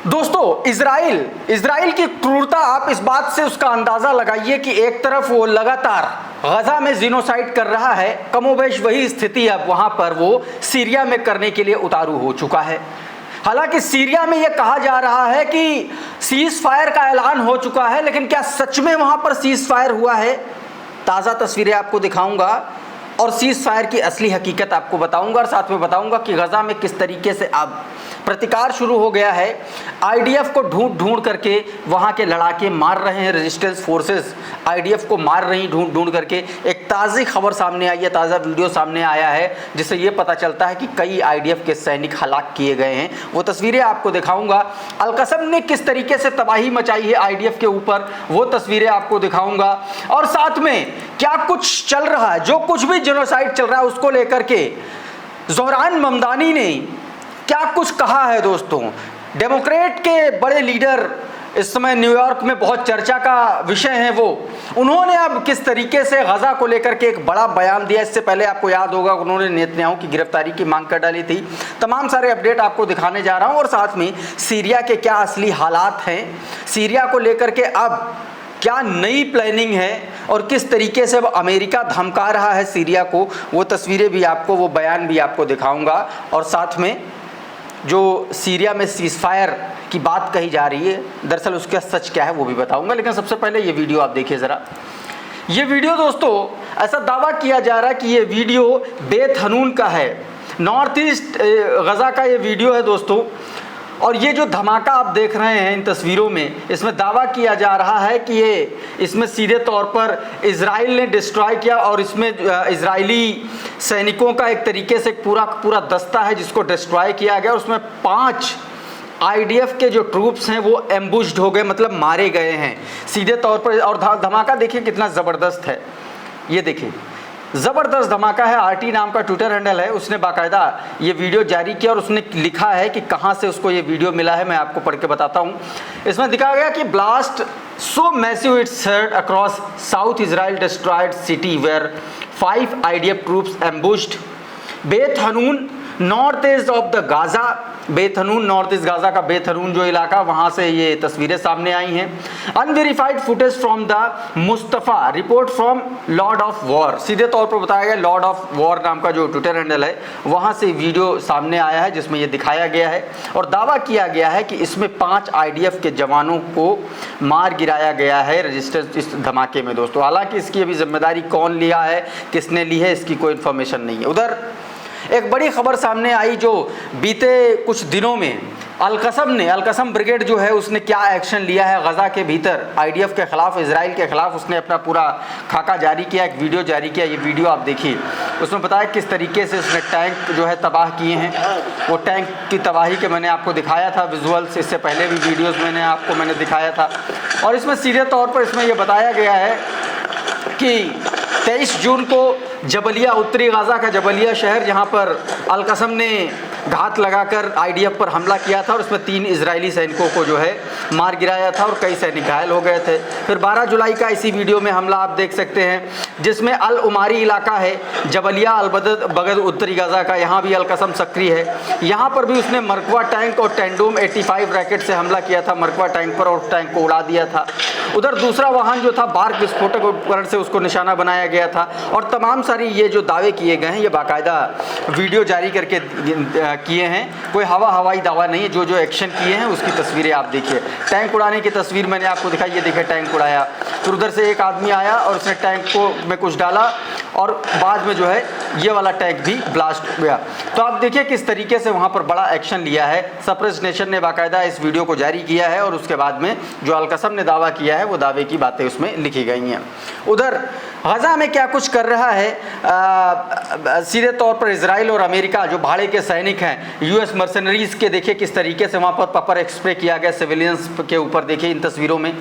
दोस्तों, इजराइल की क्रूरता, आप इस बात से उसका अंदाजा लगाइए कि एक तरफ वो लगातार गजा में जिनोसाइड कर रहा है, कमोबेश वही स्थिति अब वहां पर वो सीरिया में करने के लिए उतारू हो चुका है। हालांकि सीरिया में यह कहा जा रहा है कि सीज फायर का ऐलान हो चुका है, लेकिन क्या सच में वहां पर सीज फायर हुआ है? ताज़ा तस्वीरें आपको दिखाऊंगा और सीज फायर की असली हकीकत आपको बताऊंगा, और साथ में बताऊंगा कि गजा में किस तरीके से अब प्रतिकार शुरू हो गया है। आईडीएफ को ढूंढ करके वहां के लड़ाके मार रहे हैं, रेजिस्टेंस फोर्सेस आईडीएफ को मार रही ढूंढ करके। एक ताज़ी खबर सामने आई है, ताज़ा वीडियो सामने आया है, जिससे ये पता चलता है कि कई आईडीएफ के सैनिक हलाक किए गए हैं। वो तस्वीरें आपको दिखाऊंगा। अल-कसम ने किस तरीके से तबाही मचाई है आईडीएफ के ऊपर, वो तस्वीरें आपको दिखाऊंगा। और साथ में क्या कुछ चल रहा है, जो कुछ भी जेनोसाइड चल रहा है उसको लेकर के ज़ोहरान ममदानी ने क्या कुछ कहा है। दोस्तों, डेमोक्रेट के बड़े लीडर इस समय न्यूयॉर्क में बहुत चर्चा का विषय हैं, उन्होंने अब किस तरीके से गजा को लेकर के एक बड़ा बयान दिया। इससे पहले आपको याद होगा उन्होंने नेतन्याहू की गिरफ्तारी की मांग कर डाली थी। तमाम सारे अपडेट आपको दिखाने जा रहा हूं, और साथ में सीरिया के क्या असली हालात हैं, सीरिया को लेकर के अब क्या नई प्लानिंग है और किस तरीके से अब अमेरिका धमका रहा है सीरिया को, वो तस्वीरें भी आपको, वो बयान भी आपको दिखाऊंगा। और साथ में जो सीरिया में सीज़फायर की बात कही जा रही है, दरअसल उसका सच क्या है वो भी बताऊंगा। लेकिन सबसे पहले ये वीडियो आप देखिए ज़रा। ये वीडियो दोस्तों, ऐसा दावा किया जा रहा है कि ये वीडियो बेत हनून का है, नॉर्थ ईस्ट गजा का ये वीडियो है दोस्तों। और ये जो धमाका आप देख रहे हैं इन तस्वीरों में, इसमें दावा किया जा रहा है कि इसमें सीधे तौर पर इजराइल ने डिस्ट्रॉय किया, और इसमें इजरायली सैनिकों का एक तरीके से पूरा दस्ता है जिसको डिस्ट्रॉय किया गया। उसमें 5 आईडीएफ के जो ट्रूप्स हैं वो एम्बुश्ड हो गए, मतलब मारे गए हैं सीधे तौर पर। और धमाका देखिए कितना ज़बरदस्त है, ये देखिए ज़बरदस्त धमाका है। आरटी नाम का ट्विटर हैंडल है, उसने बाकायदा ये वीडियो जारी किया और उसने लिखा है कि कहाँ से उसको ये वीडियो मिला है, मैं आपको पढ़ के बताता हूँ। इसमें दिखाया गया कि blast so massive it's heard across south Israel destroyed city where 5 IDF troops ambushed Beit Hanoun north east of the Gaza. Beit Hanoun, north east Gaza का बेत हनून जो इलाका, वहाँ से ये तस्वीरें सामने आई हैं। Unverified footage from the Mustafa, report from Lord of war, सीधे तौर पर बताया गया लॉर्ड ऑफ वॉर नाम का जो ट्विटर हैंडल है, वहाँ से वीडियो सामने आया है जिसमें ये दिखाया गया है और दावा किया गया है कि इसमें 5 आईडीएफ के जवानों को मार गिराया गया है रेजिस्टेंस इस धमाके में दोस्तों। हालांकि इसकी अभी जिम्मेदारी कौन लिया है, किसने ली है, इसकी कोई इन्फॉर्मेशन नहीं है। उधर एक बड़ी खबर सामने आई जो बीते कुछ दिनों में अल-कसम ब्रिगेड जो है उसने क्या एक्शन लिया है गजा के भीतर आईडीएफ के खिलाफ, इजराइल के खिलाफ। उसने अपना पूरा खाका जारी किया, एक वीडियो जारी किया। ये वीडियो आप देखिए, उसमें बताया किस तरीके से उसने टैंक जो है तबाह किए हैं। वो टैंक की तबाही के मैंने आपको दिखाया था विजुअल्स, इससे पहले भी वीडियोज़ मैंने दिखाया था। और इसमें सीधे तौर पर इसमें यह बताया गया है कि 23 जून को जबलिया, उत्तरी गाज़ा का जबलिया शहर, जहां पर अल-कसम ने घात लगाकर आईडीएफ पर हमला किया था और उसमें 3 इजरायली सैनिकों को जो है मार गिराया था और कई सैनिक घायल हो गए थे। फिर 12 जुलाई का इसी वीडियो में हमला आप देख सकते हैं जिसमें अल उमारी इलाका है, जबलिया अल-बगद उत्तरी गाज़ा का, यहाँ भी अल-कसम सक्रिय है। यहाँ पर भी उसने मरकवा टैंक और टेंडोम 85 रैकेट से हमला किया था मरकवा टैंक पर और टैंक को उड़ा दिया था। उधर दूसरा वाहन जो था बार्क विस्फोटक उपकरण से उसको निशाना बनाया गया था। और तमाम सारी ये जो दावे किए गए हैं ये बाकायदा वीडियो जारी करके किए हैं, कोई हवाई दावा नहीं है। जो एक्शन किए हैं उसकी तस्वीरें आप देखिए। टैंक उड़ाने की तस्वीर मैंने आपको दिखाई, ये देखिए टैंक उड़ाया। फिर उधर से एक आदमी आया और उसने टैंक को में कुछ डाला और बाद में जो है ये वाला टैंक भी ब्लास्ट हो गया। तो आप देखिए किस तरीके से वहाँ पर बड़ा एक्शन लिया है। सप्रेस नेशन ने बाकायदा इस वीडियो को जारी किया है और उसके बाद में जो अल-कसम ने दावा किया है वो दावे की बातें उसमें लिखी गई हैं। उधर गजा में क्या कुछ कर रहा है, सीधे तौर पर इजराइल और अमेरिका जो भाड़े के सैनिक हैं, यूएस मर्सनरीज के, देखिए किस तरीके से वहाँ पर पेपर स्प्रे किया गया सिविलियंस के ऊपर। देखिए इन तस्वीरों में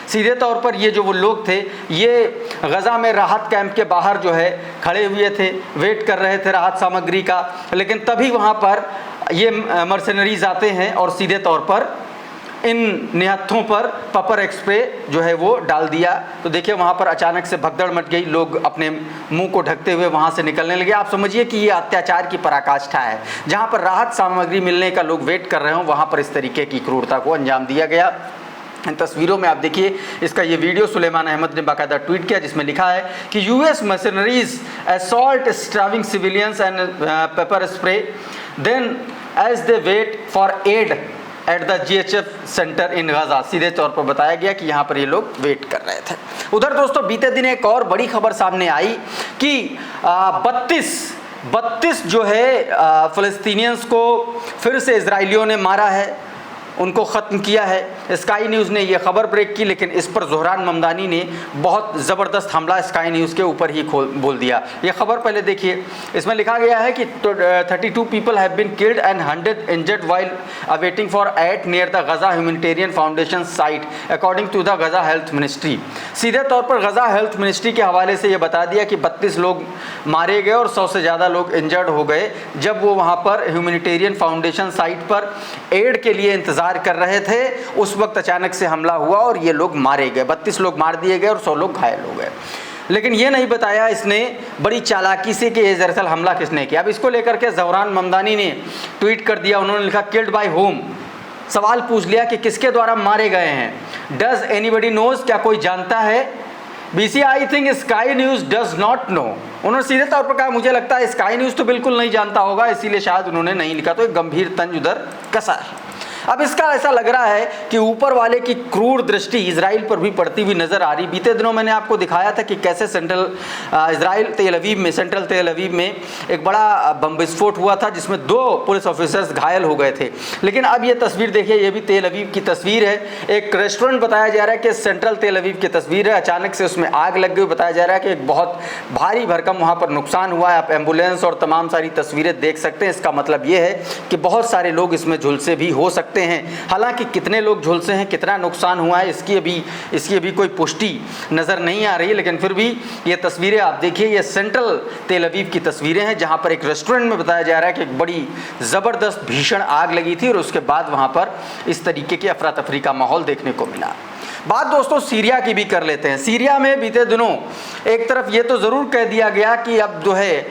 सीधे तौर पर ये जो वो लोग थे ये गजा में राहत कैंप के बाहर जो है खड़े हुए थे, वेट कर रहे थे राहत सामग्री का। लेकिन तभी वहाँ पर ये मर्सनरीज आते हैं और सीधे तौर पर इन निहत्थों पर पेपर स्प्रे जो है वो डाल दिया। तो देखिए वहाँ पर अचानक से भगदड़ मच गई, लोग अपने मुंह को ढकते हुए वहाँ से निकलने लगे। आप समझिए कि ये अत्याचार की पराकाष्ठा है। जहाँ पर राहत सामग्री मिलने का लोग वेट कर रहे हो, वहाँ पर इस तरीके की क्रूरता को अंजाम दिया गया। इन तस्वीरों में आप देखिए इसका ये वीडियो सुलेमान अहमद ने बाकायदा ट्वीट किया, जिसमें लिखा है कि US mercenaries assault starving civilians and pepper spray then as they wait for aid at the GHF centre in Gaza. सीधे तौर पर बताया गया कि यहाँ पर ये लोग वेट कर रहे थे। उधर दोस्तों बीते दिन एक और बड़ी खबर सामने आई कि 32 जो है फ़लस्तीनियंस को फिर से इजराइलियों ने मारा है, उनको ख़त्म किया है। स्काई न्यूज़ ने यह खबर ब्रेक की, लेकिन इस पर ज़ोहरान ममदानी ने बहुत ज़बरदस्त हमला स्काई न्यूज़ के ऊपर ही बोल दिया। ये खबर पहले देखिए, इसमें लिखा गया है कि 32 people have been killed and 100 injured while awaiting for aid near the Gaza Humanitarian Foundation site according to the Gaza health ministry. सीधे तौर पर गजा हेल्थ मिनिस्ट्री के हवाले से ये बता दिया कि 32 लोग मारे गए और 100 से ज़्यादा लोग इंजर्ड हो गए जब वो वहाँ पर ह्यूमैनिटेरियन फाउंडेशन साइट पर एड के लिए इंतज़ार कर रहे थे। उस वक्त अचानक से हमला हुआ और ये लोग मारे गए, 32 लोग मार दिए गए और 100 लोग घायल हो गए। लेकिन ये नहीं बताया इसने बड़ी चालाकी से कि ये दरअसल हमला किसने किया। अब इसको लेकर के ज़ोहरान ममदानी ने ट्वीट कर दिया, उन्होंने लिखा किल्ड बाय होम। सवाल पूछ लिया कि किसके द्वारा मारे गए हैं। डज एनीबडी नोज, क्या कोई जानता है। BC I think sky news does not know. उन्होंने सीधे तौर पर कहा मुझे लगता है स्काई न्यूज़ तो बिल्कुल नहीं जानता होगा, इसीलिए शायद उन्होंने नहीं लिखा। तो एक गंभीर तंज उधर कसा है। अब इसका ऐसा लग रहा है कि ऊपर वाले की क्रूर दृष्टि इजराइल पर भी पड़ती हुई नज़र आ रही। बीते दिनों मैंने आपको दिखाया था कि कैसे सेंट्रल तेल अवीव में एक बड़ा बम विस्फोट हुआ था, जिसमें 2 पुलिस ऑफिसर्स घायल हो गए थे। लेकिन अब ये तस्वीर देखिए, ये भी तेल अवीव की तस्वीर है। एक रेस्टोरेंट बताया जा रहा है कि सेंट्रल तेल अवीव की तस्वीर है। अचानक से उसमें आग लग गई। बताया जा रहा है कि एक बहुत भारी भरकम वहाँ पर नुकसान हुआ है। आप एम्बुलेंस और तमाम सारी तस्वीरें देख सकते हैं। इसका मतलब ये है कि बहुत सारे लोग इसमें झुलसे भी हो सकते हैं। हालांकि कितने लोग झुलसे हैं, कितना नुकसान हुआ है, इसकी अभी कोई पुष्टि नज़र नहीं आ रही। लेकिन फिर भी ये तस्वीरें आप देखिए, ये सेंट्रल तेल अवीव की तस्वीरें हैं, जहां पर एक रेस्टोरेंट में बताया जा रहा है कि एक बड़ी ज़बरदस्त भीषण आग लगी थी और उसके बाद वहां पर इस तरीके की अफरा तफरी का माहौल देखने को मिला। बात दोस्तों सीरिया की भी कर लेते हैं। सीरिया में बीते दिनों एक तरफ ये तो ज़रूर कह दिया गया कि अब जो है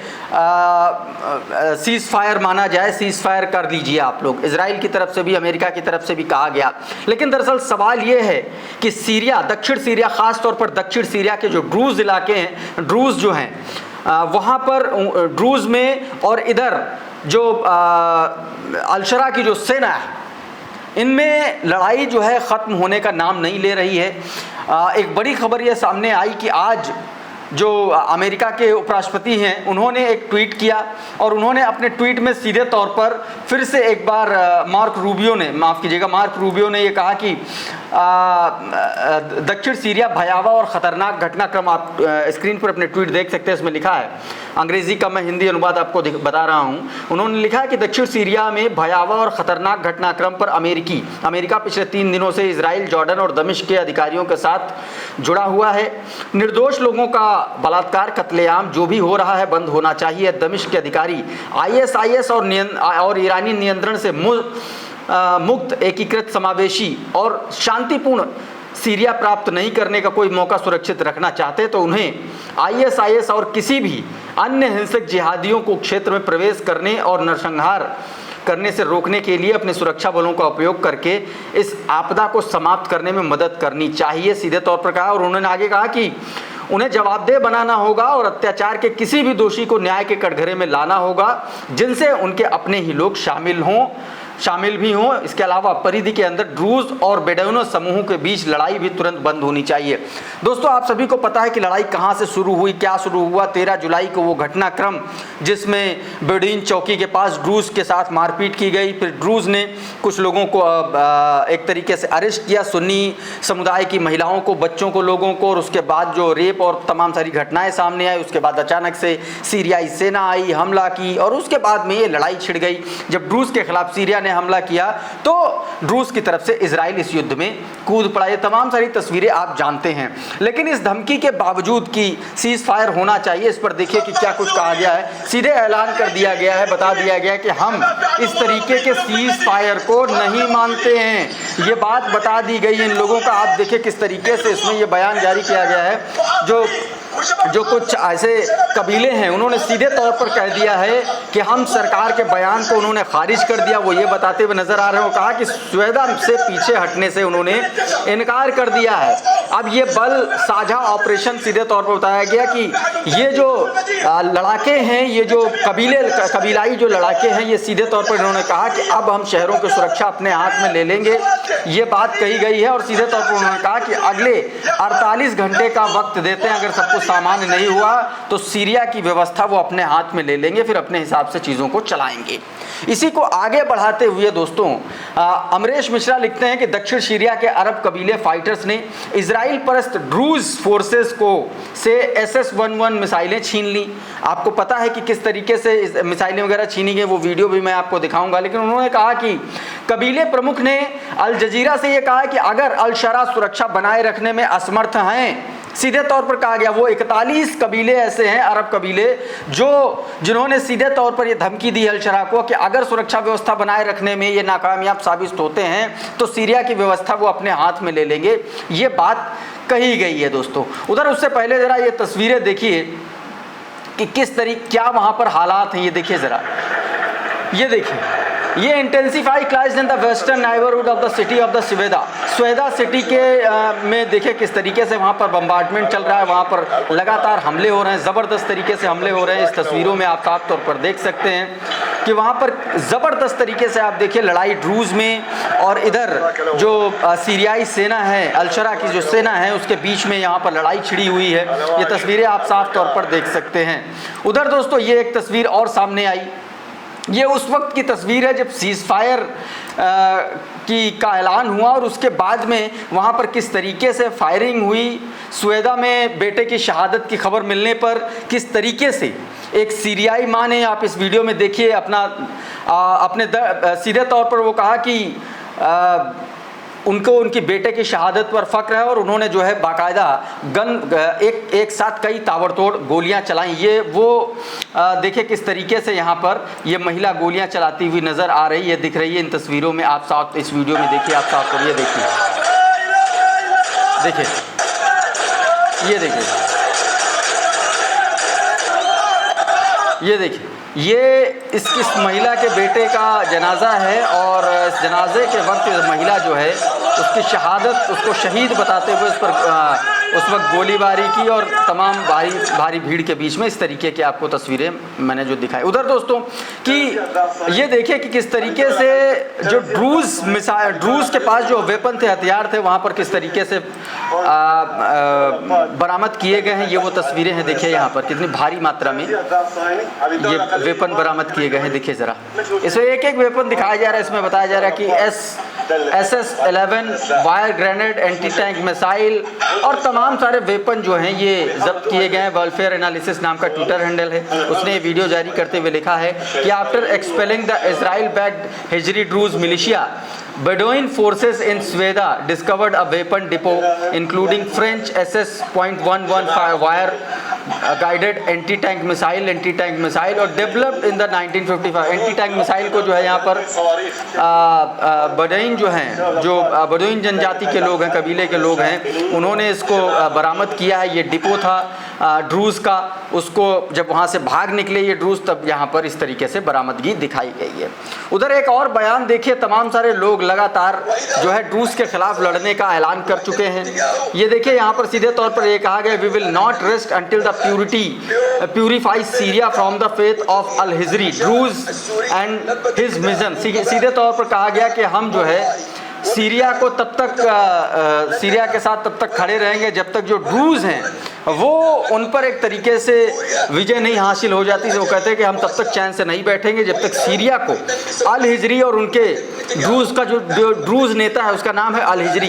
सीज़ फायर माना जाए, सीज़ फायर कर लीजिए आप लोग। इजराइल की तरफ से भी, अमेरिका की तरफ से भी कहा गया। लेकिन दरअसल सवाल ये है कि सीरिया, दक्षिण सीरिया, ख़ास तौर पर दक्षिण सीरिया के जो ड्रूज़ इलाके हैं, ड्रूज़ जो हैं वहाँ पर ड्रूज़ में और इधर जो अलशरा की जो सेना है, इनमें लड़ाई जो है ख़त्म होने का नाम नहीं ले रही है। एक बड़ी खबर ये सामने आई कि आज जो अमेरिका के उपराष्ट्रपति हैं, उन्होंने एक ट्वीट किया और उन्होंने अपने ट्वीट में सीधे तौर पर फिर से एक बार मार्क रूबियो ने ये कहा कि दक्षिण सीरिया भयावह और ख़तरनाक घटनाक्रम। आप स्क्रीन पर अपने ट्वीट देख सकते हैं, इसमें लिखा है, अंग्रेज़ी का मैं हिंदी अनुवाद आपको बता रहा हूँ। उन्होंने लिखा है कि दक्षिण सीरिया में भयावह और ख़तरनाक घटनाक्रम पर अमेरिका पिछले 3 दिनों से इजराइल, जॉर्डन और दमिश्क के अधिकारियों के साथ जुड़ा हुआ है। निर्दोष लोगों का बलात्कार, कत्लेआम जो भी हो रहा है बंद होना चाहिए। दमिश्क के अधिकारी ISIS और ईरानी नियंत्रण से मुक्त, एकीकृत, समावेशी और शांतिपूर्ण सीरिया प्राप्त नहीं करने का कोई मौका सुरक्षित रखना चाहते तो उन्हें ISIS और किसी भी अन्य हिंसक जिहादियों को क्षेत्र में प्रवेश करने और नरसंहार करने से रोकने के लिए अपने सुरक्षा बलों का उपयोग करके इस आपदा को समाप्त करने में मदद करनी चाहिए, सीधे तौर पर कहा। और उन्होंने आगे कहा कि उन्हें जवाबदेह बनाना होगा और अत्याचार के किसी भी दोषी को न्याय के कटघरे में लाना होगा, जिनसे उनके अपने ही लोग शामिल भी हों। इसके अलावा परिधि के अंदर ड्रूज और बेडौइनों समूहों के बीच लड़ाई भी तुरंत बंद होनी चाहिए। दोस्तों आप सभी को पता है कि लड़ाई कहां से शुरू हुई, क्या शुरू हुआ। 13 जुलाई को वो घटनाक्रम जिसमें बेडौइन चौकी के पास ड्रूज के साथ मारपीट की गई, फिर ड्रूज ने कुछ लोगों को एक तरीके से अरेस्ट किया, सुन्नी समुदाय की महिलाओं को, बच्चों को, लोगों को, और उसके बाद जो रेप और तमाम सारी घटनाएं सामने आई। उसके बाद अचानक से सीरियाई सेना आई, हमला की और उसके बाद में ये लड़ाई छिड़ गई। जब ड्रूज के खिलाफ सीरिया ने ने हमला किया तो ड्रूज की तरफ से इजराइल इस युद्ध में कूद पड़ा। ये तमाम सारी तस्वीरें आप जानते हैं, लेकिन इस धमकी के बावजूद कि सीज फायर होना चाहिए, इस पर देखिए कि क्या कुछ कहा गया है। सीधे ऐलान कर दिया गया है, बता दिया गया है कि हम इस तरीके के सीज फायर को नहीं मानते हैं। ये बात बता दी गई इन लोगों का। आप देखिए किस तरीके से इसमें ये बयान जारी किया गया है। जो कुछ ऐसे कबीले हैं उन्होंने सीधे तौर पर कह दिया है कि हम सरकार के बयान को उन्होंने खारिज कर दिया। वो ये बताते हुए नजर आ रहे हैं, कहा कि स्वेदा से पीछे हटने से उन्होंने इनकार कर दिया है। अब ये बल साझा ऑपरेशन सीधे तौर पर बताया गया कि ये जो लड़ाके हैं, ये जो कबीलाई जो लड़ाके हैं, ये सीधे तौर पर इन्होंने कहा कि अब हम शहरों की सुरक्षा अपने हाथ में ले लेंगे। ये बात कही गई है और सीधे तौर पर उन्होंने कहा कि अगले 48 घंटे का वक्त देते हैं, अगर सब कुछ सामान्य नहीं हुआ तो सीरिया की व्यवस्था वो अपने हाथ में ले लेंगे, फिर अपने हिसाब से चीज़ों को चलाएंगे। इसी को आगे बढ़ाते हुए दोस्तों अमरेश मिश्रा लिखते हैं कि दक्षिण सीरिया के अरब कबीले फाइटर्स ने इजराइल परस्त ड्रूज फोर्सेस को से SS-11 मिसाइलें छीन ली। आपको पता है कि किस तरीके से मिसाइलें वगैरह छीनी गई, वो वीडियो भी मैं आपको दिखाऊंगा। लेकिन उन्होंने कहा कि कबीले प्रमुख ने अल जजीरा से ये कहा कि अगर अल शरा सुरक्षा बनाए रखने में असमर्थ हैं, सीधे तौर पर कहा गया, वो 41 कबीले ऐसे हैं अरब कबीले जिन्होंने सीधे तौर पर ये धमकी दी अल शरा को कि अगर सुरक्षा व्यवस्था बनाए रखने में ये नाकामयाब साबित होते हैं तो सीरिया की व्यवस्था वो अपने हाथ में ले लेंगे। ये बात कही गई है दोस्तों। उधर उससे पहले ज़रा ये तस्वीरें देखिए कि किस तरीके क्या वहाँ पर हालात हैं। ये देखिए ज़रा, ये देखिए, ये intensify clashes in the western neighbourhood of the city of the Sweida city के में देखिए किस तरीके से वहाँ पर बम्बार्डमेंट चल रहा है। वहाँ पर लगातार हमले हो रहे हैं, ज़बरदस्त तरीके से हमले हो रहे हैं। इस तस्वीरों में आप साफ तौर पर देख सकते हैं कि वहाँ पर ज़बरदस्त तरीके से आप देखिए लड़ाई ड्रूज में और इधर जो सीरियाई सेना है, अल-शरा की जो सेना है, उसके बीच में यहाँ पर लड़ाई छिड़ी हुई है। ये तस्वीरें आप साफ तौर पर देख सकते हैं। उधर दोस्तों ये एक तस्वीर और सामने आई, ये उस वक्त की तस्वीर है जब सीज फायर का ऐलान हुआ और उसके बाद में वहाँ पर किस तरीके से फायरिंग हुई। स्वेदा में बेटे की शहादत की खबर मिलने पर किस तरीके से एक सीरियाई माँ ने, आप इस वीडियो में देखिए, अपने सीधे तौर पर वो कहा कि उनको उनकी बेटे की शहादत पर फ़ख्र है और उन्होंने जो है बाकायदा एक साथ कई ताबड़तोड़ गोलियां चलाई। ये वो देखिए किस तरीके से यहाँ पर ये महिला गोलियां चलाती हुई नज़र आ रही है, दिख रही है इन तस्वीरों में। आप साथ इस वीडियो में देखिए, आप साथ करिए, देखिए ये देखिए, ये देखिए, ये इस महिला के बेटे का जनाजा है और इस जनाजे के वक्त महिला जो है उसकी शहादत, उसको शहीद बताते हुए उस पर उस वक्त गोलीबारी की और तमाम भारी भीड़ के बीच में इस तरीके की आपको तस्वीरें मैंने जो दिखाई। उधर दोस्तों कि ये देखिए कि किस तरीके से जो ड्रूज के पास जो वेपन थे, हथियार थे, वहाँ पर किस तरीके से बरामद किए गए हैं। ये वो तस्वीरें हैं, देखिए यहाँ पर कितनी भारी मात्रा में ये वेपन बरामद किए गए हैं। देखिए ज़रा, इसमें एक एक वेपन दिखाया जा रहा है। इसमें बताया जा रहा है कि SS-11 wire grenade, anti tank missile और तमाम सारे वेपन जो हैं ये जब्त किए गए हैं। वेलफेयर एनालिसिस नाम का ट्विटर हैंडल है, उसने वीडियो जारी करते हुए लिखा है कि after expelling the Israel backed Hijri ड्रूज militia, Bedouin forces in Sweda discovered a weapon depot including French SS.11 wire guided anti-tank missile और developed in the 1955 anti-tank missile को जो है यहाँ पर बडोइन जो हैं, जो बडोइन जनजाति के लोग हैं, कबीले के लोग हैं, उन्होंने इसको बरामद किया है। ये डिपो था ड्रूज का, उसको जब वहाँ से भाग निकले ये ड्रूज, तब यहाँ पर इस तरीके से बरामदगी दिखाई गई है। उधर एक और बयान देखिए, तमाम सारे लोग लगातार जो है ड्रूज के खिलाफ लड़ने का ऐलान कर चुके हैं। ये देखिए यहाँ पर सीधे तौर पर ये कहा गया, we will not rest until the purify Syria from the faith of al Hijri Druze and his mission. सीधे तौर पर कहा गया कि हम जो है सीरिया को तब तक सीरिया के साथ तब तक खड़े रहेंगे जब तक जो ड्रूज हैं वो उन पर एक तरीके से विजय नहीं हासिल हो जाती। वो कहते हैं कि हम तब तक चैन से नहीं बैठेंगे जब तक सीरिया को अल हिजरी और उनके ड्रूज का जो ड्रूज नेता है उसका नाम है अल हिजरी।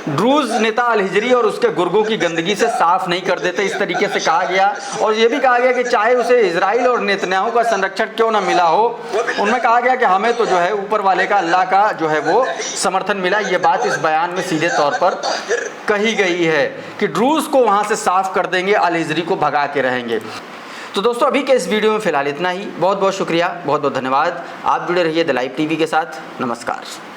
ड्रूज नेता अल हिजरी और उसके गुर्गों की गंदगी से साफ नहीं कर देते, इस तरीके से कहा गया। और ये भी कहा गया कि चाहे उसे इजराइल और नेतन्याहू का संरक्षण क्यों ना मिला हो, उनमें कहा गया कि हमें तो जो है ऊपर वाले का, अल्लाह का जो है वो समर्थन मिला। ये बात इस बयान में सीधे तौर पर कही गई है कि ड्रूज को वहाँ से साफ कर देंगे, अल हिजरी को भगा के रहेंगे। तो दोस्तों अभी के इस वीडियो में फिलहाल इतना ही। बहुत बहुत शुक्रिया, बहुत बहुत धन्यवाद। आप जुड़े रहिए द लाइव टीवी के साथ। नमस्कार।